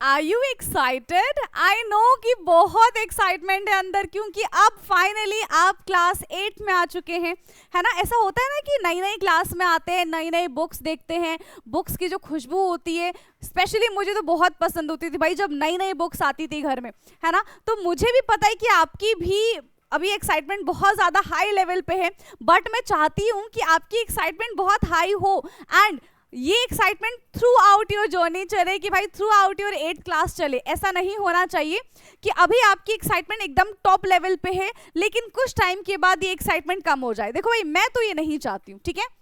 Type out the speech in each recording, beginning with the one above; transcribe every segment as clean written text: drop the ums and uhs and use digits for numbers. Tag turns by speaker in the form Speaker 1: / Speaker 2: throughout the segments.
Speaker 1: Are you excited? I know कि बहुत excitement है अंदर, क्योंकि अब फाइनली आप क्लास 8 में आ चुके हैं, है ना। ऐसा होता है ना कि नई नई क्लास में आते हैं, नई नई बुक्स देखते हैं, बुक्स की जो खुशबू होती है, स्पेशली मुझे तो बहुत पसंद होती थी भाई जब नई नई बुक्स आती थी घर में, है ना। तो मुझे भी पता है कि आपकी भी अभी एक्साइटमेंट बहुत ज़्यादा हाई लेवल पे है, बट मैं चाहती हूँ कि आपकी एक्साइटमेंट बहुत हाई हो एंड ये excitement through out your journey चले, कि भाई through out your 8th class चले। ऐसा नहीं होना चाहिए कि अभी आपकी एक्साइटमेंट एकदम टॉप लेवल पे है लेकिन कुछ टाइम के बाद ये एक्साइटमेंट कम हो जाए। देखो भाई, मैं तो ये नहीं चाहती हूँ, ठीक है।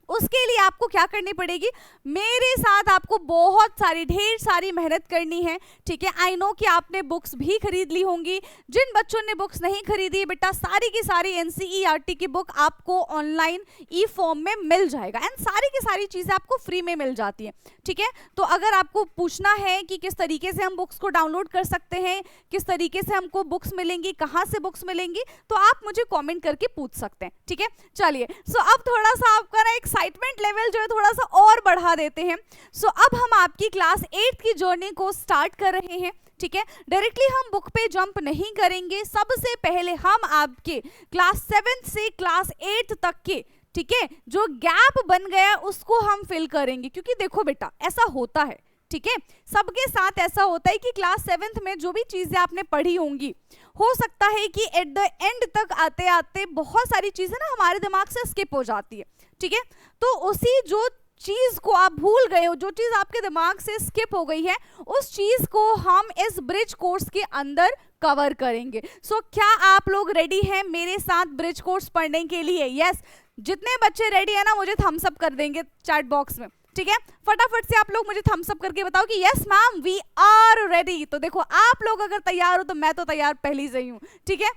Speaker 1: उसके लिए आपको क्या करनी पड़ेगी, मेरे साथ आपको बहुत सारी ढेर सारी मेहनत करनी है, ठीक है। आई नो कि आपने बुक्स भी खरीद ली होंगी। जिन बच्चों ने बुक्स नहीं खरीदी बेटा, सारी की सारी एनसीईआरटी की बुक आपको ऑनलाइन ई फॉर्म में मिल जाएगा एंड सारी की सारी चीज़ें आपको फ्री में मिल जाती है, ठीक है। तो अगर आपको पूछना है कि किस तरीके से हम बुक्स को डाउनलोड कर सकते हैं, किस तरीके से हमको बुक्स मिलेंगी, कहाँ से बुक्स मिलेंगी, तो आप मुझे कॉमेंट करके पूछ सकते हैं, ठीक है। चलिए, सो अब थोड़ा सा आपका ना एक्साइटमेंट लेवल जो है थोड़ा सा और बढ़ा देते हैं। सो अब हम आपकी क्लास 8 की जर्नी को स्टार्ट कर रहे हैं, ठीक है। डायरेक्टली हम बुक पे जंप नहीं करेंगे, सबसे पहले हम आपके क्लास 7 से क्लास 8 तक के, ठीक है, जो गैप बन गया उसको हम फिल करेंगे। क्योंकि देखो बेटा, ऐसा होता है, ठीक है, सबके साथ ऐसा होता है कि क्लास 7th में जो भी चीजें आपने पढ़ी होंगी, हो सकता है कि एट द एंड तक आते आते बहुत सारी चीजें ना हमारे दिमाग से स्किप हो जाती है, ठीक है। तो उसी जो चीज को आप भूल गए हो, जो चीज आपके दिमाग से स्किप हो गई है, उस चीज को हम इस ब्रिज कोर्स के अंदर कवर करेंगे। सो क्या आप लोग रेडी हैं मेरे साथ ब्रिज कोर्स पढ़ने के लिए? यस, जितने बच्चे रेडी है ना मुझे थम्स अप कर देंगे चैट बॉक्स में, ठीक है। फटाफट से आप लोग मुझे थम्स अप करके बताओ कि yes ma'am we are ready. तो देखो, आप लोग अगर तैयार हो तो मैं तो तैयार पहले से ही हूँ, ठीक है।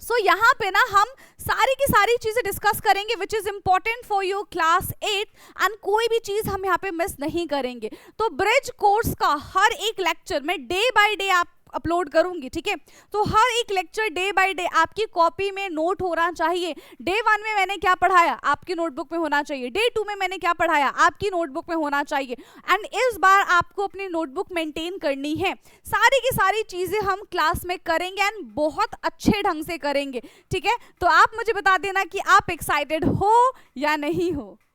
Speaker 1: सो यहाँ पे ना हम सारी की सारी चीजें डिस्कस करेंगे which is important for your class 8 and कोई भी चीज हम यहाँ पे मिस नहीं करेंगे। तो ब्रिज कोर्स का हर एक लेक्चर में डे बाय डे आप अपलोड करूंगी, ठीक है। तो हर एक लेक्चर डे बाय डे आपकी कॉपी में नोट होना चाहिए। डे 1 में मैंने क्या पढ़ाया आपकी नोटबुक में होना चाहिए, डे 2 में मैंने क्या पढ़ाया आपकी नोटबुक में होना चाहिए एंड इस बार आपको अपनी नोटबुक मेंटेन करनी है। सारी की सारी चीजें हम क्लास में करेंगे एंड बहुत अच्छे ढंग से करेंगे, ठीक है। तो आप मुझे बता देना कि आप एक्साइटेड हो या नहीं हो।